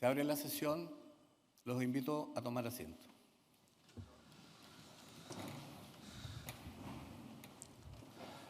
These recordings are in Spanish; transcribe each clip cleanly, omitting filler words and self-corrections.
Se abre la sesión. Los invito a tomar asiento.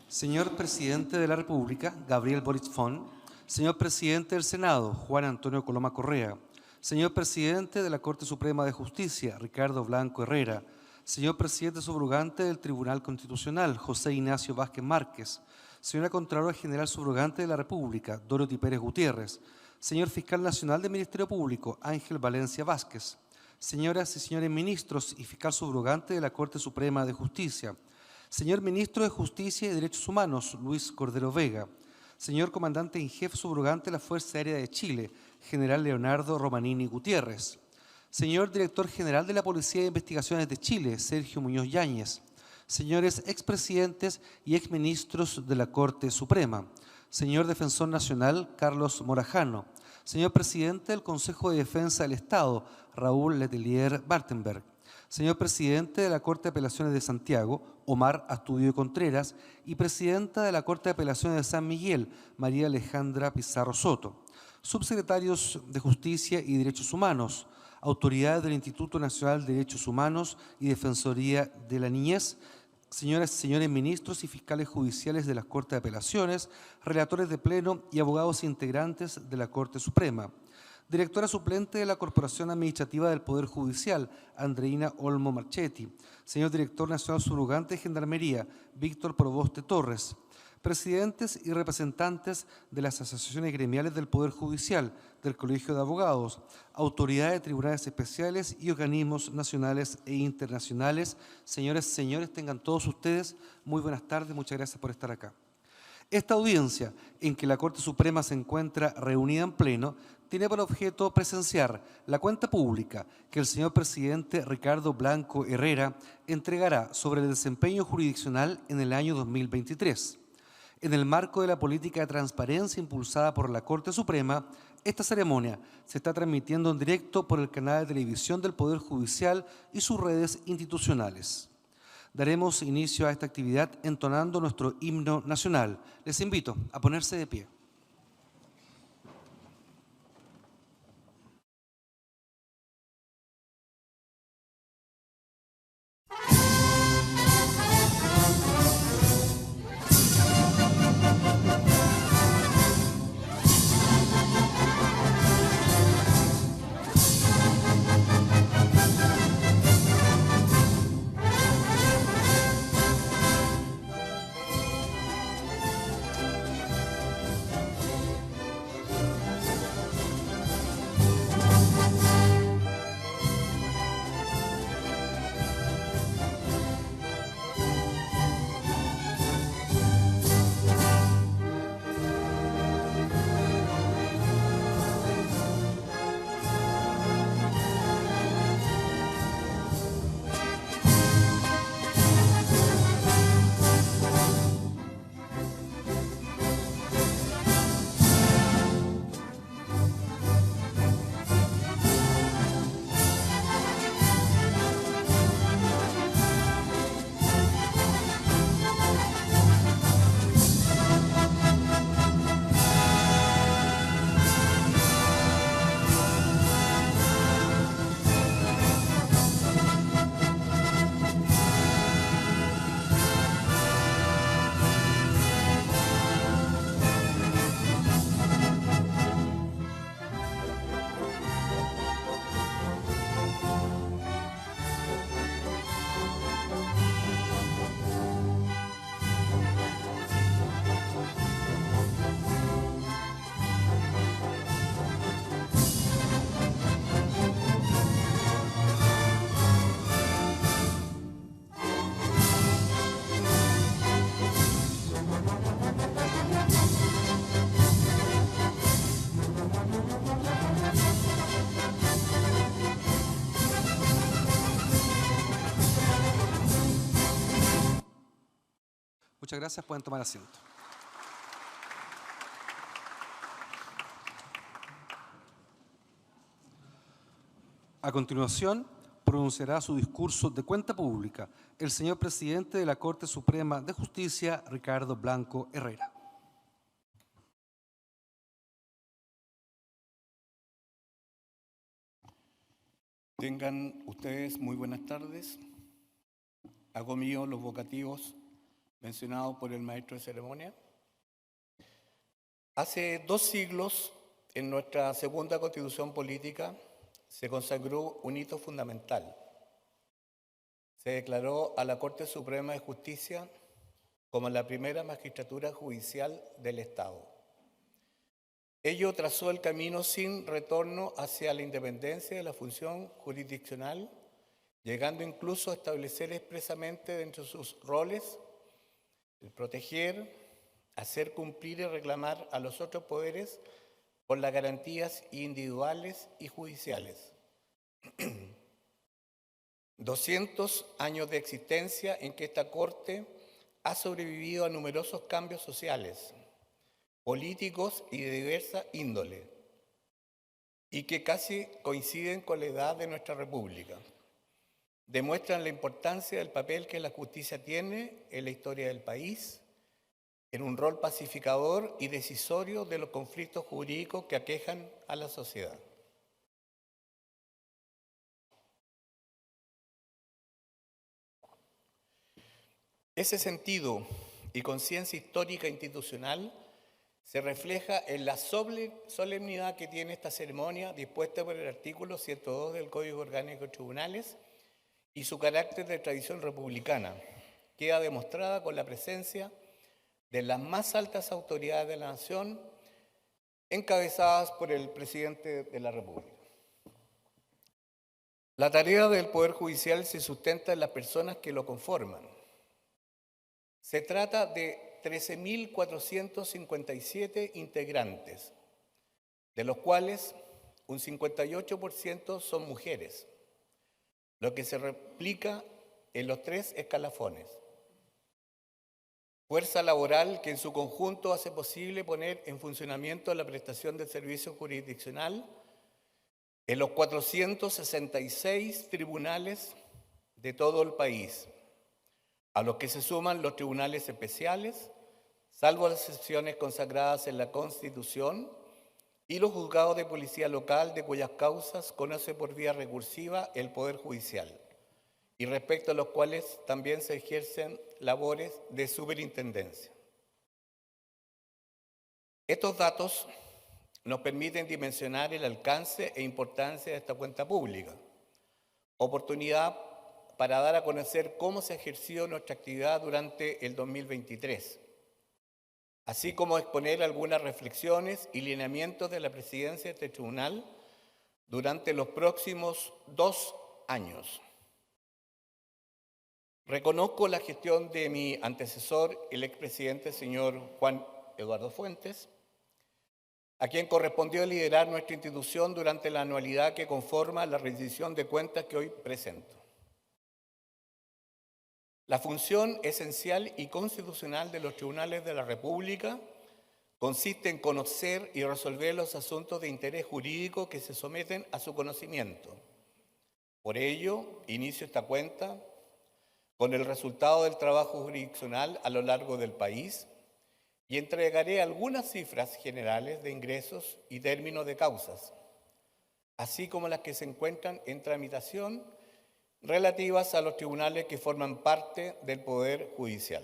Señor Presidente de la República, Gabriel Boric Font. Señor Presidente del Senado, Juan Antonio Coloma Correa. Señor Presidente de la Corte Suprema de Justicia, Ricardo Blanco Herrera. Señor Presidente subrogante del Tribunal Constitucional, José Ignacio Vázquez Márquez. Señora Contralora General subrogante de la República, Dorothy Pérez Gutiérrez. Señor Fiscal Nacional del Ministerio Público, Ángel Valencia Vázquez. Señoras y señores ministros y fiscal subrogante de la Corte Suprema de Justicia. Señor Ministro de Justicia y Derechos Humanos, Luis Cordero Vega. Señor Comandante en Jefe subrogante de la Fuerza Aérea de Chile, General Leonardo Romanini Gutiérrez. Señor Director General de la Policía de Investigaciones de Chile, Sergio Muñoz Yáñez. Señores expresidentes y exministros de la Corte Suprema. Señor Defensor Nacional, Carlos Morajano. Señor Presidente del Consejo de Defensa del Estado, Raúl Letelier Bartenberg. Señor Presidente de la Corte de Apelaciones de Santiago, Omar Astudio Contreras, y Presidenta de la Corte de Apelaciones de San Miguel, María Alejandra Pizarro Soto. Subsecretarios de Justicia y Derechos Humanos, autoridades del Instituto Nacional de Derechos Humanos y Defensoría de la Niñez, señoras y señores ministros y fiscales judiciales de las Cortes de Apelaciones, relatores de pleno y abogados integrantes de la Corte Suprema. Directora suplente de la Corporación Administrativa del Poder Judicial, Andreina Olmo Marchetti. Señor Director Nacional Subrogante de Gendarmería, Víctor Proboste Torres. Presidentes y representantes de las asociaciones gremiales del Poder Judicial, del Colegio de Abogados, autoridades de tribunales especiales y organismos nacionales e internacionales. Señoras y señores, tengan todos ustedes muy buenas tardes, muchas gracias por estar acá. Esta audiencia, en que la Corte Suprema se encuentra reunida en pleno, tiene por objeto presenciar la cuenta pública que el señor presidente Ricardo Blanco Herrera entregará sobre el desempeño jurisdiccional en el año 2023. En el marco de la política de transparencia impulsada por la Corte Suprema, esta ceremonia se está transmitiendo en directo por el canal de televisión del Poder Judicial y sus redes institucionales. Daremos inicio a esta actividad entonando nuestro himno nacional. Les invito a ponerse de pie. Muchas gracias, pueden tomar asiento. A continuación, pronunciará su discurso de cuenta pública el señor presidente de la Corte Suprema de Justicia, Ricardo Blanco Herrera. Tengan ustedes muy buenas tardes. Hago mío los vocativos mencionados por el maestro de ceremonia. Hace 2 siglos, en nuestra segunda constitución política, se consagró un hito fundamental. Se declaró a la Corte Suprema de Justicia como la primera magistratura judicial del Estado. Ello trazó el camino sin retorno hacia la independencia de la función jurisdiccional, llegando incluso a establecer expresamente dentro de sus roles el proteger, hacer cumplir y reclamar a los otros poderes por las garantías individuales y judiciales. 200 años de existencia en que esta Corte ha sobrevivido a numerosos cambios sociales, políticos y de diversa índole, y que casi coinciden con la edad de nuestra República. Demuestran la importancia del papel que la justicia tiene en la historia del país, en un rol pacificador y decisorio de los conflictos jurídicos que aquejan a la sociedad. Ese sentido y conciencia histórica e institucional se refleja en la solemnidad que tiene esta ceremonia dispuesta por el artículo 102 del Código Orgánico de Tribunales y su carácter de tradición republicana, queda demostrada con la presencia de las más altas autoridades de la nación, encabezadas por el presidente de la República. La tarea del Poder Judicial se sustenta en las personas que lo conforman. Se trata de 13.457 integrantes, de los cuales un 58% son mujeres, lo que se replica en los 3 escalafones. Fuerza laboral que en su conjunto hace posible poner en funcionamiento la prestación del servicio jurisdiccional en los 466 tribunales de todo el país, a los que se suman los tribunales especiales, salvo las excepciones consagradas en la Constitución, y los juzgados de policía local de cuyas causas conoce por vía recursiva el Poder Judicial, y respecto a los cuales también se ejercen labores de superintendencia. Estos datos nos permiten dimensionar el alcance e importancia de esta cuenta pública, oportunidad para dar a conocer cómo se ejerció nuestra actividad durante el 2023, así como exponer algunas reflexiones y lineamientos de la presidencia de este tribunal durante los próximos 2 años. Reconozco la gestión de mi antecesor, el expresidente señor Juan Eduardo Fuentes, a quien correspondió liderar nuestra institución durante la anualidad que conforma la rendición de cuentas que hoy presento. La función esencial y constitucional de los tribunales de la República consiste en conocer y resolver los asuntos de interés jurídico que se someten a su conocimiento. Por ello, inicio esta cuenta con el resultado del trabajo jurisdiccional a lo largo del país y entregaré algunas cifras generales de ingresos y términos de causas, así como las que se encuentran en tramitación relativas a los tribunales que forman parte del Poder Judicial.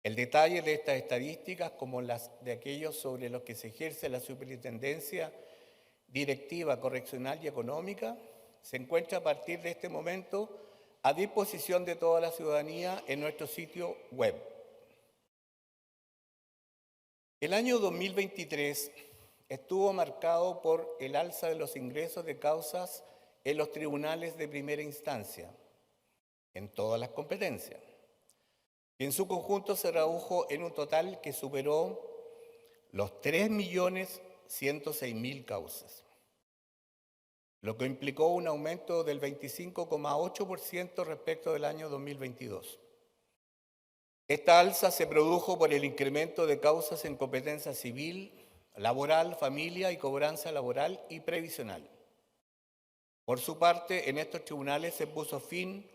El detalle de estas estadísticas, como las de aquellos sobre los que se ejerce la superintendencia directiva, correccional y económica, se encuentra a partir de este momento a disposición de toda la ciudadanía en nuestro sitio web. El año 2023 estuvo marcado por el alza de los ingresos de causas en los tribunales de primera instancia, en todas las competencias, y en su conjunto se redujo en un total que superó los 3.106.000 causas, lo que implicó un aumento del 25,8% respecto del año 2022. Esta alza se produjo por el incremento de causas en competencia civil, laboral, familia y cobranza laboral y previsional. Por su parte, en estos tribunales se puso fin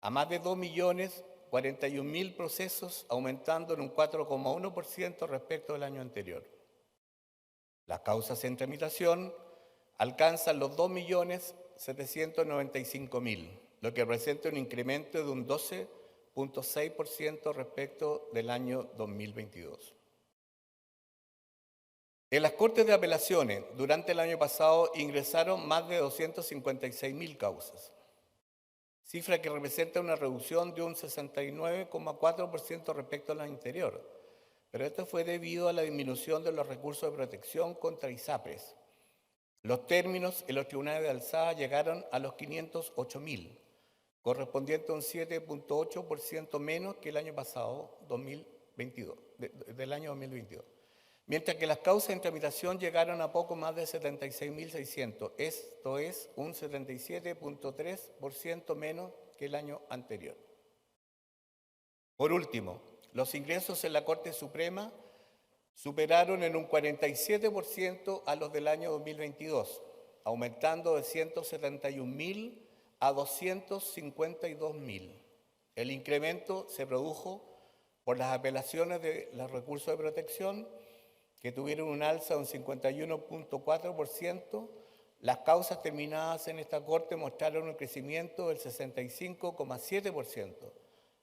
a más de 2.041.000 procesos, aumentando en un 4,1% respecto del año anterior. Las causas en tramitación alcanzan los 2.795.000, lo que representa un incremento de un 12.6% respecto del año 2022. En las Cortes de Apelaciones, durante el año pasado, ingresaron más de 256.000 causas, cifra que representa una reducción de un 69,4% respecto al año anterior. Pero esto fue debido a la disminución de los recursos de protección contra ISAPRES. Los términos en los tribunales de alzada llegaron a los 508.000, correspondiente a un 7.8% menos que el año pasado, 2022, del año 2022. Mientras que las causas en tramitación llegaron a poco más de 76.600, esto es un 77.3% menos que el año anterior. Por último, los ingresos en la Corte Suprema superaron en un 47% a los del año 2022, aumentando de 171.000 a 252.000. El incremento se produjo por las apelaciones de los recursos de protección, que tuvieron un alza de un 51.4%, las causas terminadas en esta Corte mostraron un crecimiento del 65,7%,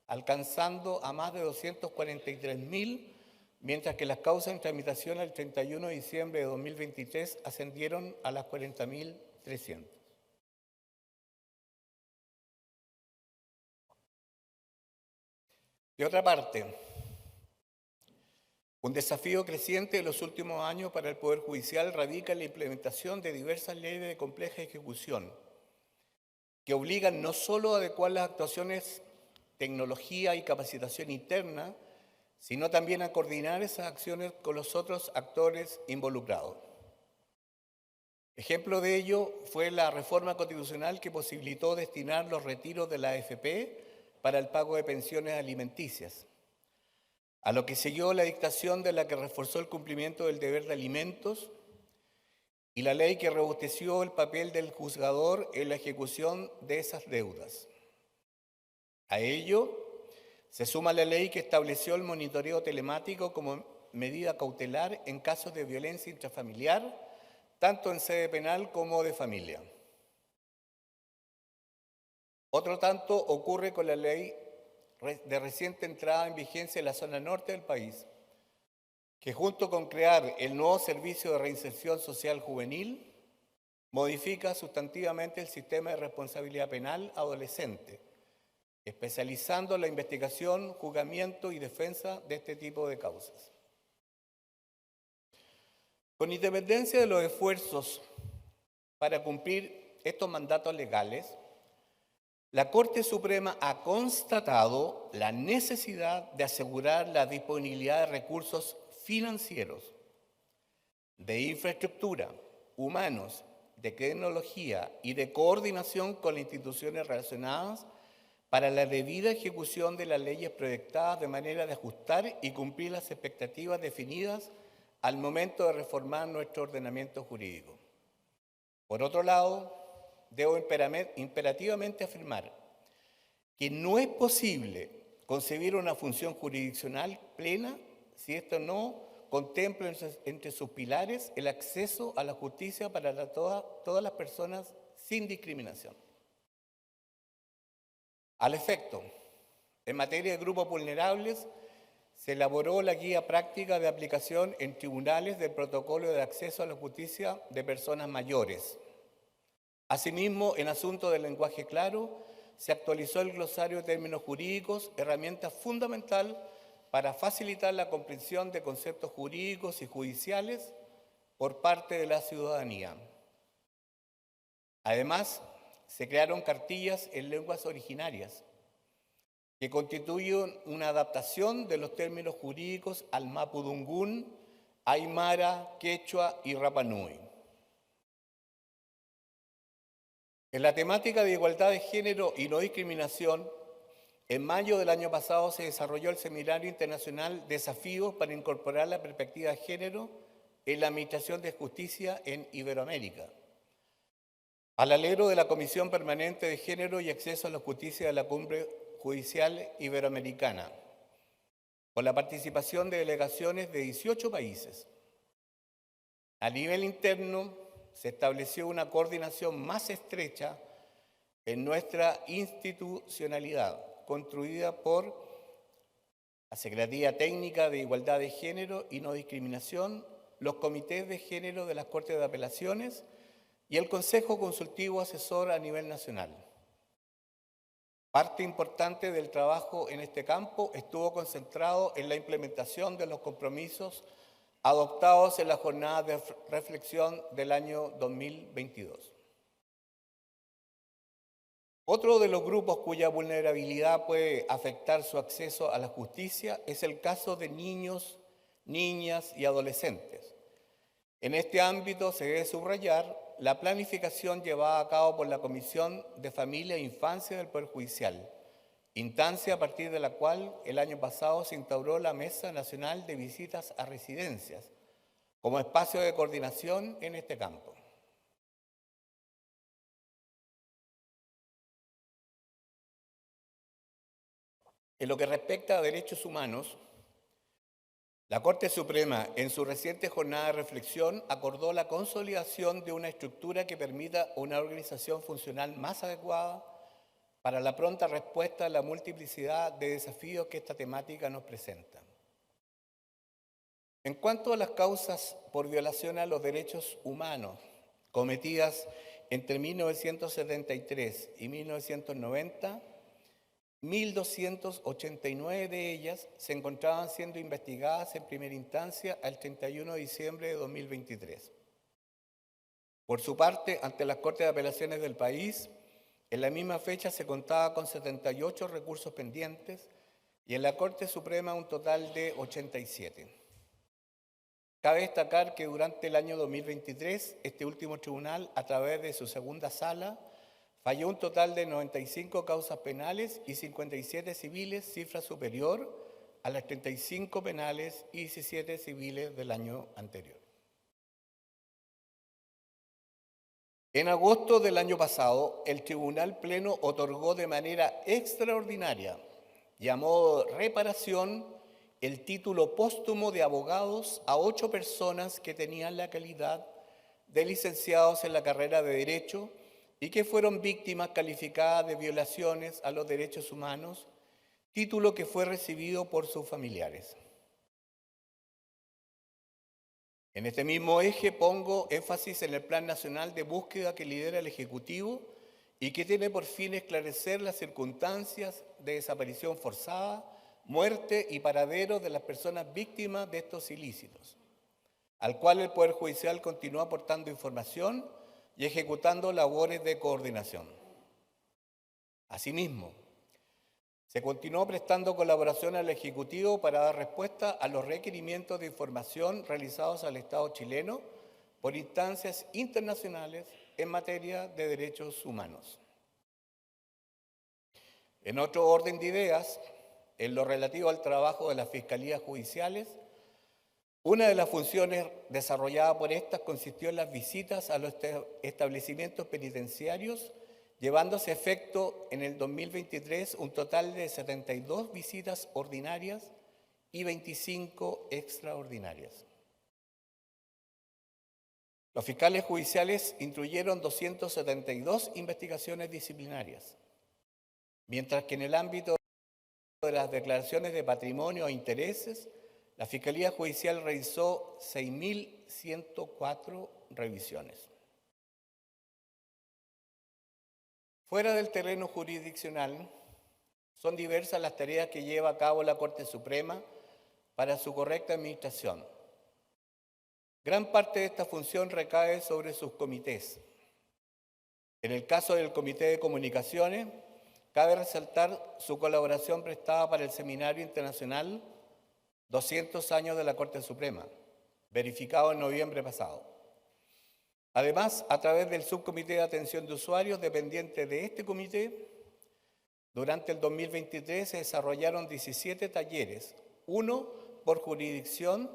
alcanzando a más de 243.000, mientras que las causas en tramitación el 31 de diciembre de 2023 ascendieron a las 40.300. De otra parte, un desafío creciente en los últimos años para el Poder Judicial radica en la implementación de diversas leyes de compleja ejecución, que obligan no solo a adecuar las actuaciones, tecnología y capacitación interna, sino también a coordinar esas acciones con los otros actores involucrados. Ejemplo de ello fue la reforma constitucional que posibilitó destinar los retiros de la AFP para el pago de pensiones alimenticias, a lo que siguió la dictación de la que reforzó el cumplimiento del deber de alimentos y la ley que robusteció el papel del juzgador en la ejecución de esas deudas. A ello se suma la ley que estableció el monitoreo telemático como medida cautelar en casos de violencia intrafamiliar, tanto en sede penal como de familia. Otro tanto ocurre con la ley de reciente entrada en vigencia en la zona norte del país, que junto con crear el nuevo Servicio de Reinserción Social Juvenil, modifica sustantivamente el sistema de responsabilidad penal adolescente, especializando la investigación, juzgamiento y defensa de este tipo de causas. Con independencia de los esfuerzos para cumplir estos mandatos legales, la Corte Suprema ha constatado la necesidad de asegurar la disponibilidad de recursos financieros, de infraestructura, humanos, de tecnología y de coordinación con las instituciones relacionadas para la debida ejecución de las leyes proyectadas de manera de ajustar y cumplir las expectativas definidas al momento de reformar nuestro ordenamiento jurídico. Por otro lado, debo imperativamente afirmar que no es posible concebir una función jurisdiccional plena si esto no contempla entre sus pilares el acceso a la justicia para todas las personas sin discriminación. Al efecto, en materia de grupos vulnerables, se elaboró la guía práctica de aplicación en tribunales del protocolo de acceso a la justicia de personas mayores. Asimismo, en asuntos de lenguaje claro, se actualizó el glosario de términos jurídicos, herramienta fundamental para facilitar la comprensión de conceptos jurídicos y judiciales por parte de la ciudadanía. Además, se crearon cartillas en lenguas originarias, que constituyen una adaptación de los términos jurídicos al mapudungún, aymara, quechua y Rapa Nui. En la temática de igualdad de género y no discriminación, en mayo del año pasado se desarrolló el Seminario Internacional Desafíos para incorporar la perspectiva de género en la Administración de Justicia en Iberoamérica, al alero de la Comisión Permanente de Género y Acceso a la Justicia de la Cumbre Judicial Iberoamericana, con la participación de delegaciones de 18 países. A nivel interno, se estableció una coordinación más estrecha en nuestra institucionalidad, construida por la Secretaría Técnica de Igualdad de Género y No Discriminación, los comités de género de las Cortes de Apelaciones y el Consejo Consultivo Asesor a nivel nacional. Parte importante del trabajo en este campo estuvo concentrado en la implementación de los compromisos adoptados en la jornada de reflexión del año 2022. Otro de los grupos cuya vulnerabilidad puede afectar su acceso a la justicia es el caso de niños, niñas y adolescentes. En este ámbito se debe subrayar la planificación llevada a cabo por la Comisión de Familia e Infancia del Poder Judicial, instancia a partir de la cual el año pasado se instauró la Mesa Nacional de Visitas a Residencias como espacio de coordinación en este campo. En lo que respecta a derechos humanos, la Corte Suprema, en su reciente jornada de reflexión, acordó la consolidación de una estructura que permita una organización funcional más adecuada para la pronta respuesta a la multiplicidad de desafíos que esta temática nos presenta. En cuanto a las causas por violación a los derechos humanos cometidas entre 1973 y 1990, 1.289 de ellas se encontraban siendo investigadas en primera instancia al 31 de diciembre de 2023. Por su parte, ante las Cortes de Apelaciones del país, en la misma fecha se contaba con 78 recursos pendientes y en la Corte Suprema un total de 87. Cabe destacar que durante el año 2023, este último tribunal, a través de su segunda sala, falló un total de 95 causas penales y 57 civiles, cifra superior a las 35 penales y 17 civiles del año anterior. En agosto del año pasado, el Tribunal Pleno otorgó de manera extraordinaria y a modo de reparación el título póstumo de abogados a 8 personas que tenían la calidad de licenciados en la carrera de Derecho y que fueron víctimas calificadas de violaciones a los derechos humanos, título que fue recibido por sus familiares. En este mismo eje pongo énfasis en el Plan Nacional de Búsqueda que lidera el Ejecutivo y que tiene por fin esclarecer las circunstancias de desaparición forzada, muerte y paradero de las personas víctimas de estos ilícitos, al cual el Poder Judicial continúa aportando información y ejecutando labores de coordinación. Asimismo, se continuó prestando colaboración al Ejecutivo para dar respuesta a los requerimientos de información realizados al Estado chileno por instancias internacionales en materia de derechos humanos. En otro orden de ideas, en lo relativo al trabajo de las fiscalías judiciales, una de las funciones desarrolladas por estas consistió en las visitas a los establecimientos penitenciarios, llevándose a efecto en el 2023 un total de 72 visitas ordinarias y 25 extraordinarias. Los fiscales judiciales instruyeron 272 investigaciones disciplinarias, mientras que en el ámbito de las declaraciones de patrimonio e intereses, la Fiscalía Judicial realizó 6.104 revisiones. Fuera del terreno jurisdiccional, son diversas las tareas que lleva a cabo la Corte Suprema para su correcta administración. Gran parte de esta función recae sobre sus comités. En el caso del Comité de Comunicaciones, cabe resaltar su colaboración prestada para el Seminario Internacional 200 años de la Corte Suprema, verificado en noviembre pasado. Además, a través del Subcomité de Atención de Usuarios, dependiente de este comité, durante el 2023 se desarrollaron 17 talleres, uno por jurisdicción,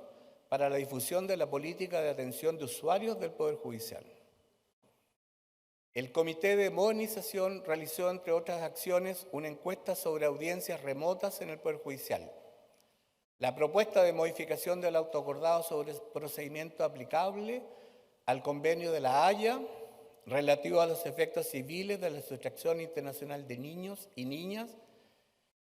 para la difusión de la política de atención de usuarios del Poder Judicial. El Comité de Modernización realizó, entre otras acciones, una encuesta sobre audiencias remotas en el Poder Judicial, la propuesta de modificación del autoacordado sobre el procedimiento aplicable al Convenio de La Haya relativo a los efectos civiles de la sustracción internacional de niños y niñas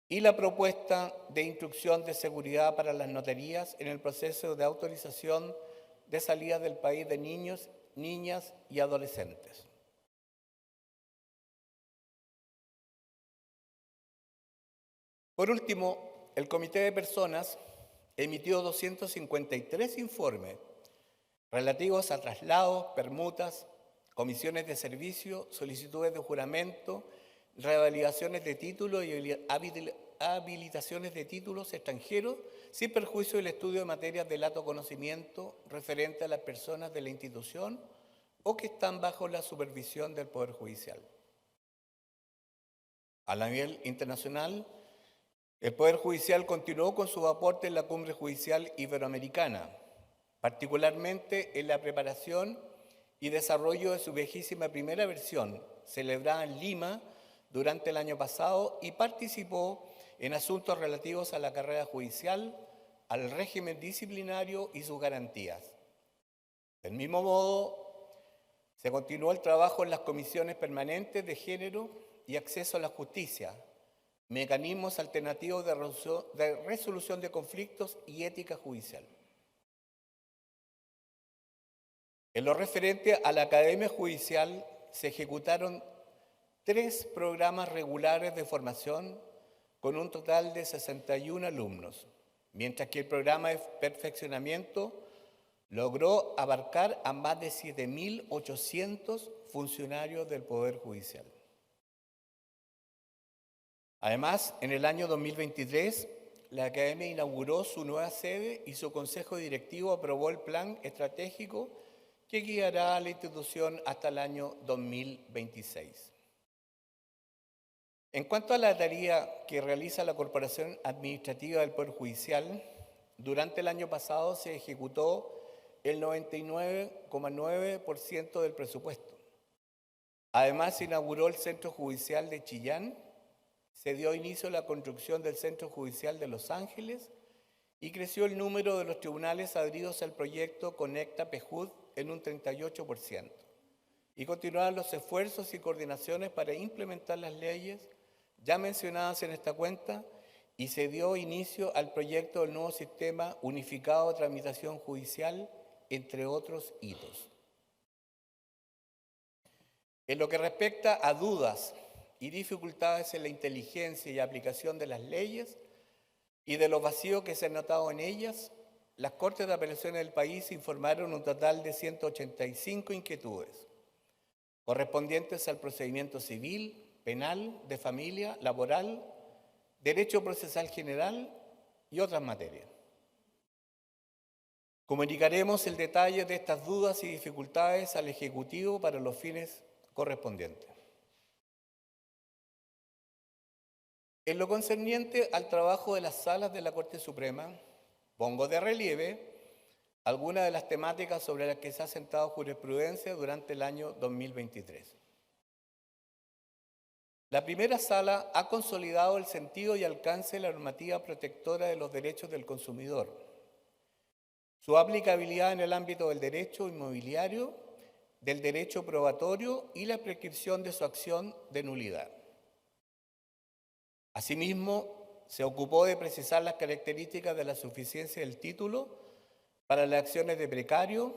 y la propuesta de instrucción de seguridad para las notarías en el proceso de autorización de salida del país de niños, niñas y adolescentes. Por último, el Comité de Personas emitió 253 informes relativos a traslados, permutas, comisiones de servicio, solicitudes de juramento, revalidaciones de títulos y habilitaciones de títulos extranjeros, sin perjuicio del estudio de materias de lato conocimiento referente a las personas de la institución o que están bajo la supervisión del Poder Judicial. A nivel internacional, el Poder Judicial continuó con su aporte en la Cumbre Judicial Iberoamericana, particularmente en la preparación y desarrollo de su vigésima primera versión, celebrada en Lima durante el año pasado, y participó en asuntos relativos a la carrera judicial, al régimen disciplinario y sus garantías. Del mismo modo, se continuó el trabajo en las comisiones permanentes de género y acceso a la justicia, mecanismos alternativos de resolución de conflictos y ética judicial. En lo referente a la Academia Judicial, se ejecutaron 3 programas regulares de formación con un total de 61 alumnos, mientras que el programa de perfeccionamiento logró abarcar a más de 7.800 funcionarios del Poder Judicial. Además, en el año 2023, la Academia inauguró su nueva sede y su Consejo Directivo aprobó el plan estratégico que guiará a la institución hasta el año 2026. En cuanto a la tarea que realiza la Corporación Administrativa del Poder Judicial, durante el año pasado se ejecutó el 99,9% del presupuesto. Además, se inauguró el Centro Judicial de Chillán, se dio inicio a la construcción del Centro Judicial de Los Ángeles y creció el número de los tribunales adheridos al proyecto Conecta PEJUD en un 38%. Y continuaron los esfuerzos y coordinaciones para implementar las leyes ya mencionadas en esta cuenta y se dio inicio al proyecto del nuevo sistema unificado de tramitación judicial, entre otros hitos. En lo que respecta a dudas y dificultades en la inteligencia y aplicación de las leyes y de los vacíos que se han notado en ellas, las Cortes de Apelaciones del país informaron un total de 185 inquietudes, correspondientes al procedimiento civil, penal, de familia, laboral, derecho procesal general y otras materias. Comunicaremos el detalle de estas dudas y dificultades al Ejecutivo para los fines correspondientes. En lo concerniente al trabajo de las salas de la Corte Suprema, pongo de relieve algunas de las temáticas sobre las que se ha sentado jurisprudencia durante el año 2023. La primera sala ha consolidado el sentido y alcance de la normativa protectora de los derechos del consumidor, su aplicabilidad en el ámbito del derecho inmobiliario, del derecho probatorio y la prescripción de su acción de nulidad. Asimismo, se ocupó de precisar las características de la suficiencia del título para las acciones de precario,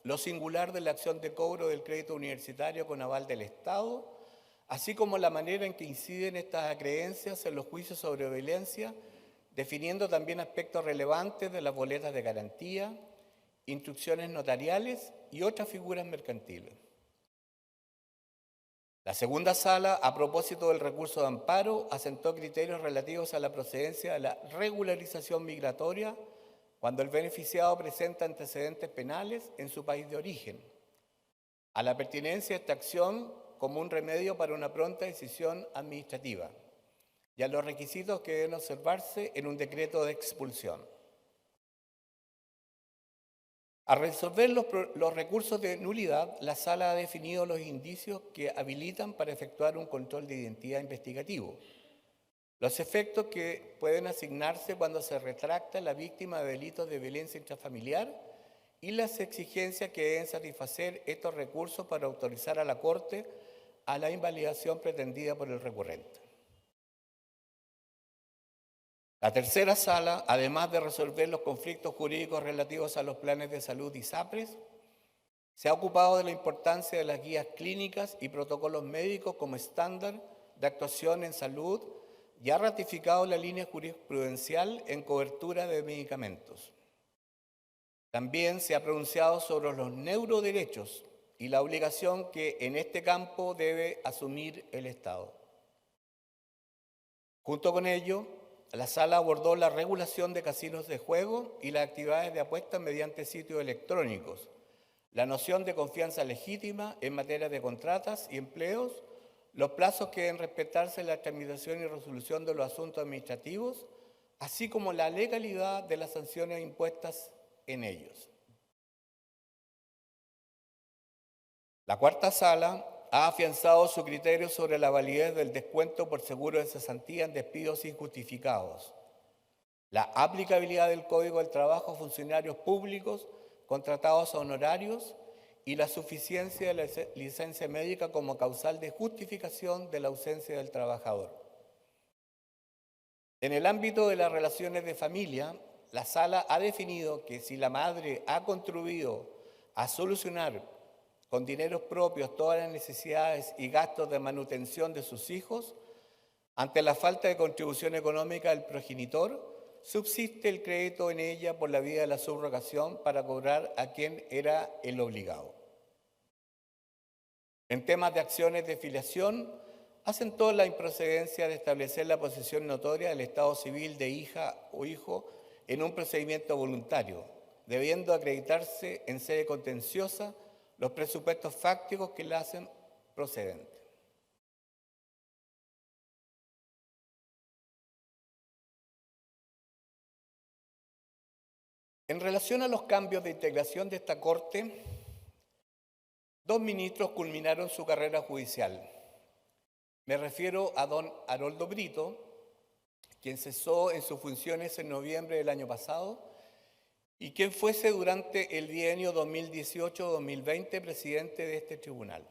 lo singular de la acción de cobro del crédito universitario con aval del Estado, así como la manera en que inciden estas acreencias en los juicios sobre violencia, definiendo también aspectos relevantes de las boletas de garantía, instrucciones notariales y otras figuras mercantiles. La segunda sala, a propósito del recurso de amparo, asentó criterios relativos a la procedencia de la regularización migratoria cuando el beneficiado presenta antecedentes penales en su país de origen, a la pertinencia de esta acción como un remedio para una pronta decisión administrativa y a los requisitos que deben observarse en un decreto de expulsión. Al resolver los recursos de nulidad, la Sala ha definido los indicios que habilitan para efectuar un control de identidad investigativo, los efectos que pueden asignarse cuando se retracta la víctima de delitos de violencia intrafamiliar y las exigencias que deben satisfacer estos recursos para autorizar a la Corte a la invalidación pretendida por el recurrente. La tercera sala, además de resolver los conflictos jurídicos relativos a los planes de salud ISAPRES, se ha ocupado de la importancia de las guías clínicas y protocolos médicos como estándar de actuación en salud y ha ratificado la línea jurisprudencial en cobertura de medicamentos. También se ha pronunciado sobre los neuroderechos y la obligación que en este campo debe asumir el Estado. Junto con ello, la sala abordó la regulación de casinos de juego y las actividades de apuestas mediante sitios electrónicos, la noción de confianza legítima en materia de contratas y empleos, los plazos que deben respetarse en la tramitación y resolución de los asuntos administrativos, así como la legalidad de las sanciones impuestas en ellos. La cuarta sala ha afianzado su criterio sobre la validez del descuento por seguro de cesantía en despidos injustificados, la aplicabilidad del Código del Trabajo a funcionarios públicos contratados a honorarios y la suficiencia de la licencia médica como causal de justificación de la ausencia del trabajador. En el ámbito de las relaciones de familia, la sala ha definido que si la madre ha contribuido a solucionar con dineros propios todas las necesidades y gastos de manutención de sus hijos, ante la falta de contribución económica del progenitor, subsiste el crédito en ella por la vía de la subrogación para cobrar a quien era el obligado. En temas de acciones de filiación, asentó la improcedencia de establecer la posición notoria del estado civil de hija o hijo en un procedimiento voluntario, debiendo acreditarse en sede contenciosa los presupuestos fácticos que la hacen procedente. En relación a los cambios de integración de esta Corte, 2 ministros culminaron su carrera judicial. Me refiero a don Haroldo Brito, quien cesó en sus funciones en noviembre del año pasado y quien fuese durante el bienio 2018-2020 presidente de este tribunal.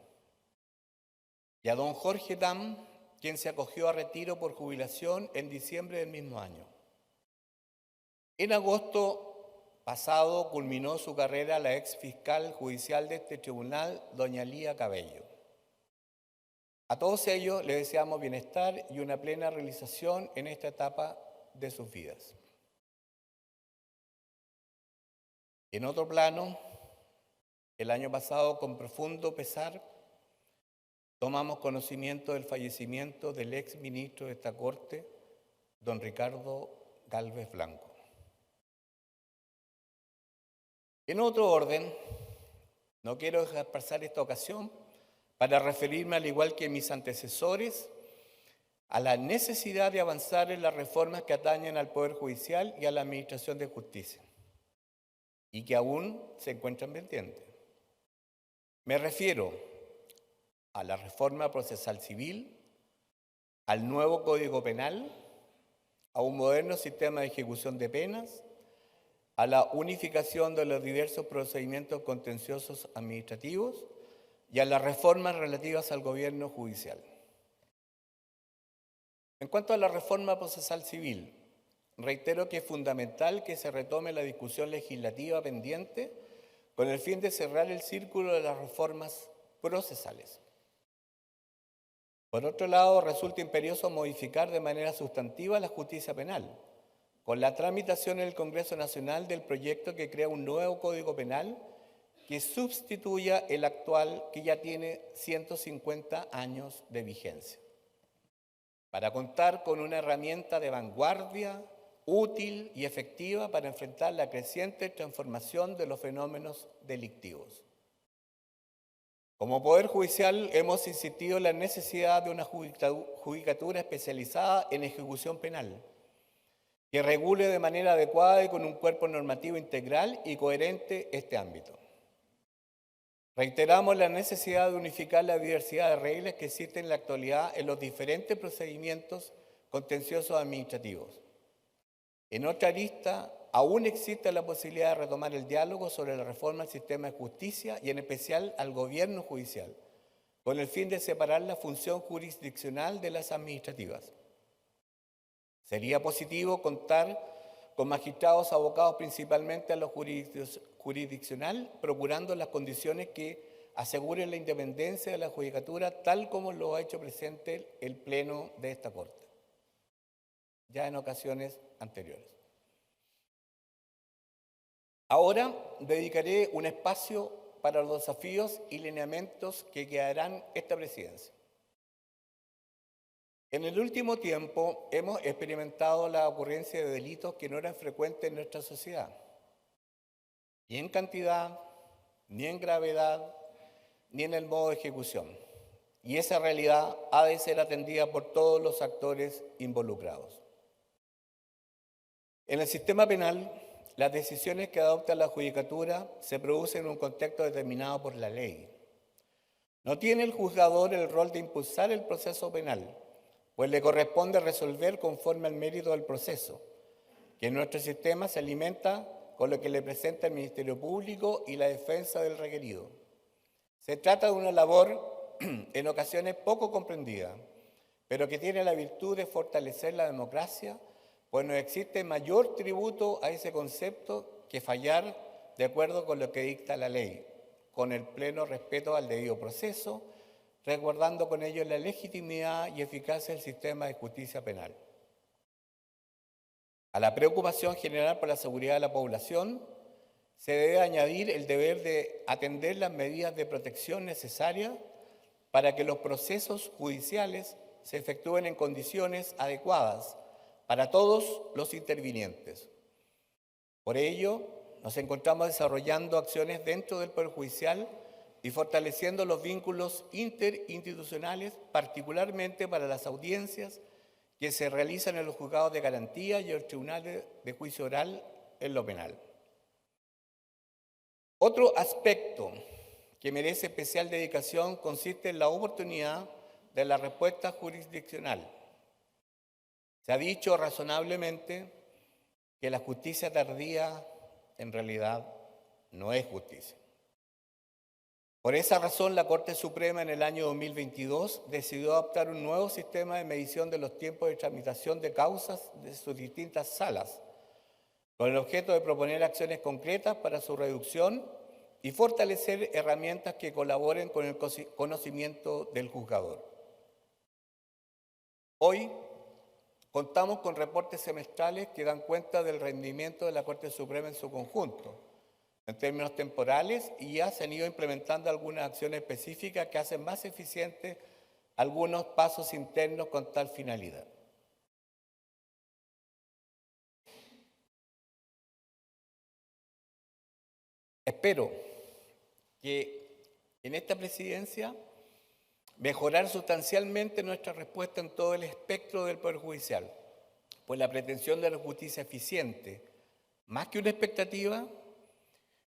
Y a don Jorge Dam, quien se acogió a retiro por jubilación en diciembre del mismo año. En agosto pasado culminó su carrera la ex fiscal judicial de este tribunal, doña Lía Cabello. A todos ellos les deseamos bienestar y una plena realización en esta etapa de sus vidas. En otro plano, el año pasado, con profundo pesar, tomamos conocimiento del fallecimiento del ex ministro de esta Corte, don Ricardo Gálvez Blanco. En otro orden, no quiero dejar pasar esta ocasión para referirme, al igual que mis antecesores, a la necesidad de avanzar en las reformas que atañen al Poder Judicial y a la Administración de Justicia, y que aún se encuentran pendientes. Me refiero a la reforma procesal civil, al nuevo Código Penal, a un moderno sistema de ejecución de penas, a la unificación de los diversos procedimientos contenciosos administrativos y a las reformas relativas al gobierno judicial. En cuanto a la reforma procesal civil, reitero que es fundamental que se retome la discusión legislativa pendiente con el fin de cerrar el círculo de las reformas procesales. Por otro lado, resulta imperioso modificar de manera sustantiva la justicia penal, con la tramitación en el Congreso Nacional del proyecto que crea un nuevo Código Penal que sustituya el actual, que ya tiene 150 años de vigencia, para contar con una herramienta de vanguardia, útil y efectiva para enfrentar la creciente transformación de los fenómenos delictivos. Como Poder Judicial hemos insistido en la necesidad de una judicatura especializada en ejecución penal, que regule de manera adecuada y con un cuerpo normativo integral y coherente este ámbito. Reiteramos la necesidad de unificar la diversidad de reglas que existen en la actualidad en los diferentes procedimientos contenciosos administrativos. En otra arista, aún existe la posibilidad de retomar el diálogo sobre la reforma al sistema de justicia y en especial al gobierno judicial, con el fin de separar la función jurisdiccional de las administrativas. Sería positivo contar con magistrados abocados principalmente a lo jurisdiccional, procurando las condiciones que aseguren la independencia de la judicatura, tal como lo ha hecho presente el Pleno de esta Corte, ya en ocasiones anteriores. Ahora dedicaré un espacio para los desafíos y lineamientos que guiarán esta presidencia. En el último tiempo hemos experimentado la ocurrencia de delitos que no eran frecuentes en nuestra sociedad, ni en cantidad, ni en gravedad, ni en el modo de ejecución. Y esa realidad ha de ser atendida por todos los actores involucrados. En el sistema penal, las decisiones que adopta la judicatura se producen en un contexto determinado por la ley. No tiene el juzgador el rol de impulsar el proceso penal, pues le corresponde resolver conforme al mérito del proceso, que en nuestro sistema se alimenta con lo que le presenta el Ministerio Público y la defensa del requerido. Se trata de una labor en ocasiones poco comprendida, pero que tiene la virtud de fortalecer la democracia, pues no existe mayor tributo a ese concepto que fallar de acuerdo con lo que dicta la ley, con el pleno respeto al debido proceso, resguardando con ello la legitimidad y eficacia del sistema de justicia penal. A la preocupación general por la seguridad de la población se debe añadir el deber de atender las medidas de protección necesarias para que los procesos judiciales se efectúen en condiciones adecuadas para todos los intervinientes. Por ello, nos encontramos desarrollando acciones dentro del Poder Judicial y fortaleciendo los vínculos interinstitucionales, particularmente para las audiencias que se realizan en los juzgados de garantía y en los tribunales de juicio oral en lo penal. Otro aspecto que merece especial dedicación consiste en la oportunidad de la respuesta jurisdiccional. Se ha dicho razonablemente que la justicia tardía en realidad no es justicia. Por esa razón, la Corte Suprema en el año 2022 decidió adoptar un nuevo sistema de medición de los tiempos de tramitación de causas de sus distintas salas, con el objeto de proponer acciones concretas para su reducción y fortalecer herramientas que colaboren con el conocimiento del juzgador. Hoy contamos con reportes semestrales que dan cuenta del rendimiento de la Corte Suprema en su conjunto, en términos temporales, y ya se han ido implementando algunas acciones específicas que hacen más eficientes algunos pasos internos con tal finalidad. Espero que en esta presidencia mejorar sustancialmente nuestra respuesta en todo el espectro del Poder Judicial, pues la pretensión de la justicia eficiente, más que una expectativa,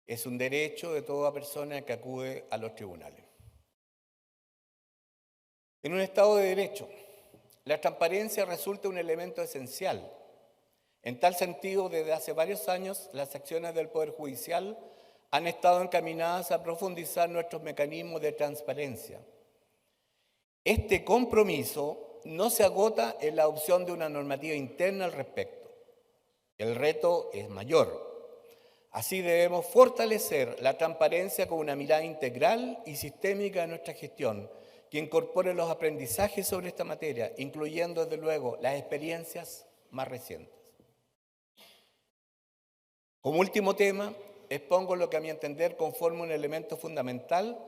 es un derecho de toda persona que acude a los tribunales. En un Estado de Derecho, la transparencia resulta un elemento esencial. En tal sentido, desde hace varios años, las acciones del Poder Judicial han estado encaminadas a profundizar nuestros mecanismos de transparencia. Este compromiso no se agota en la adopción de una normativa interna al respecto. El reto es mayor. Así debemos fortalecer la transparencia con una mirada integral y sistémica de nuestra gestión, que incorpore los aprendizajes sobre esta materia, incluyendo desde luego las experiencias más recientes. Como último tema, expongo lo que a mi entender conforma un elemento fundamental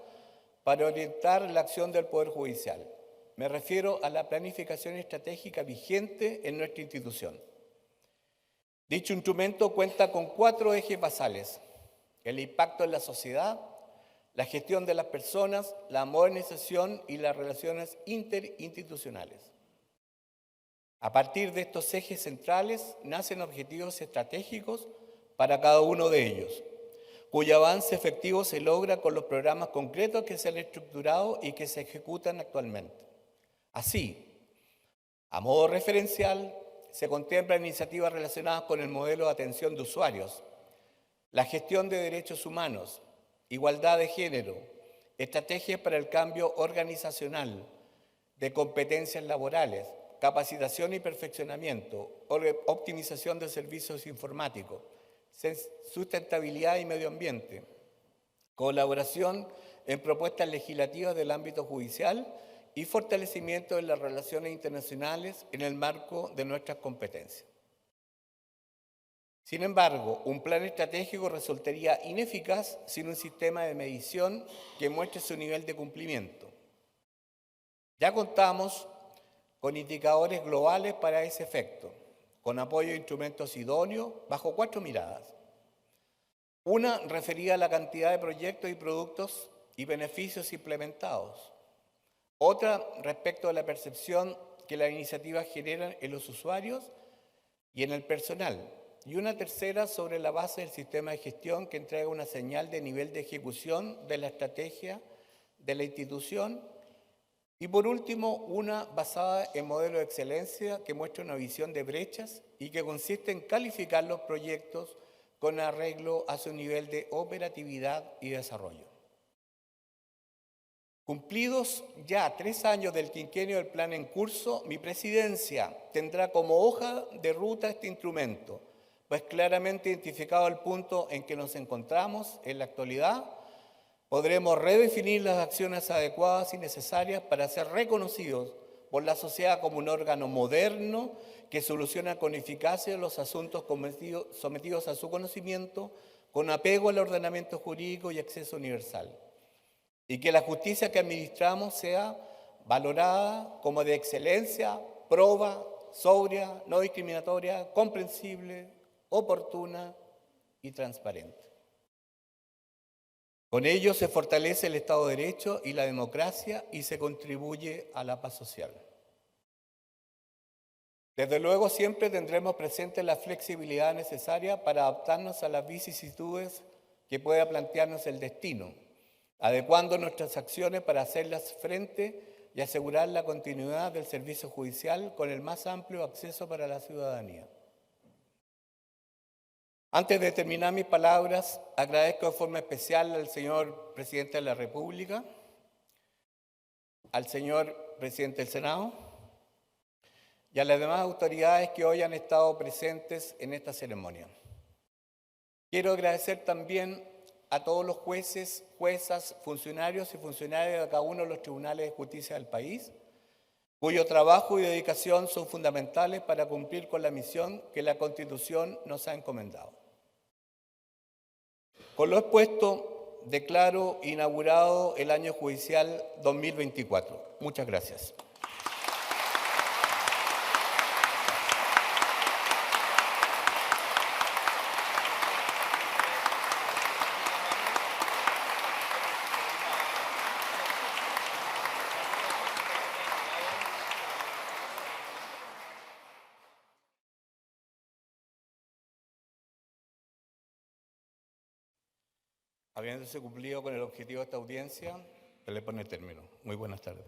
para orientar la acción del Poder Judicial. Me refiero a la planificación estratégica vigente en nuestra institución. Dicho instrumento cuenta con 4 ejes basales: el impacto en la sociedad, la gestión de las personas, la modernización y las relaciones interinstitucionales. A partir de estos ejes centrales nacen objetivos estratégicos para cada uno de ellos, cuyo avance efectivo se logra con los programas concretos que se han estructurado y que se ejecutan actualmente. Así, a modo referencial, se contemplan iniciativas relacionadas con el modelo de atención de usuarios, la gestión de derechos humanos, igualdad de género, estrategias para el cambio organizacional, de competencias laborales, capacitación y perfeccionamiento, optimización de servicios informáticos, sustentabilidad y medio ambiente, colaboración en propuestas legislativas del ámbito judicial y fortalecimiento de las relaciones internacionales en el marco de nuestras competencias. Sin embargo, un plan estratégico resultaría ineficaz sin un sistema de medición que muestre su nivel de cumplimiento. Ya contamos con indicadores globales para ese efecto, con apoyo de instrumentos idóneos bajo 4 miradas. Una referida a la cantidad de proyectos y productos y beneficios implementados. Otra respecto a la percepción que las iniciativas generan en los usuarios y en el personal. Y una tercera sobre la base del sistema de gestión que entrega una señal de nivel de ejecución de la estrategia de la institución. Y por último, una basada en modelo de excelencia que muestra una visión de brechas y que consiste en calificar los proyectos con arreglo a su nivel de operatividad y desarrollo. Cumplidos ya 3 años del quinquenio del plan en curso, mi presidencia tendrá como hoja de ruta este instrumento, pues claramente identificado el punto en que nos encontramos en la actualidad, podremos redefinir las acciones adecuadas y necesarias para ser reconocidos por la sociedad como un órgano moderno que soluciona con eficacia los asuntos sometidos a su conocimiento con apego al ordenamiento jurídico y acceso universal. Y que la justicia que administramos sea valorada como de excelencia, proba, sobria, no discriminatoria, comprensible, oportuna y transparente. Con ello se fortalece el Estado de Derecho y la democracia y se contribuye a la paz social. Desde luego siempre tendremos presente la flexibilidad necesaria para adaptarnos a las vicisitudes que pueda plantearnos el destino, adecuando nuestras acciones para hacerlas frente y asegurar la continuidad del servicio judicial con el más amplio acceso para la ciudadanía. Antes de terminar mis palabras, agradezco de forma especial al señor Presidente de la República, al señor Presidente del Senado y a las demás autoridades que hoy han estado presentes en esta ceremonia. Quiero agradecer también a todos los jueces, juezas, funcionarios y funcionarias de cada uno de los tribunales de justicia del país, cuyo trabajo y dedicación son fundamentales para cumplir con la misión que la Constitución nos ha encomendado. Con lo expuesto, declaro inaugurado el año judicial 2024. Muchas gracias. Habiéndose cumplido con el objetivo de esta audiencia, se le pone término. Muy buenas tardes.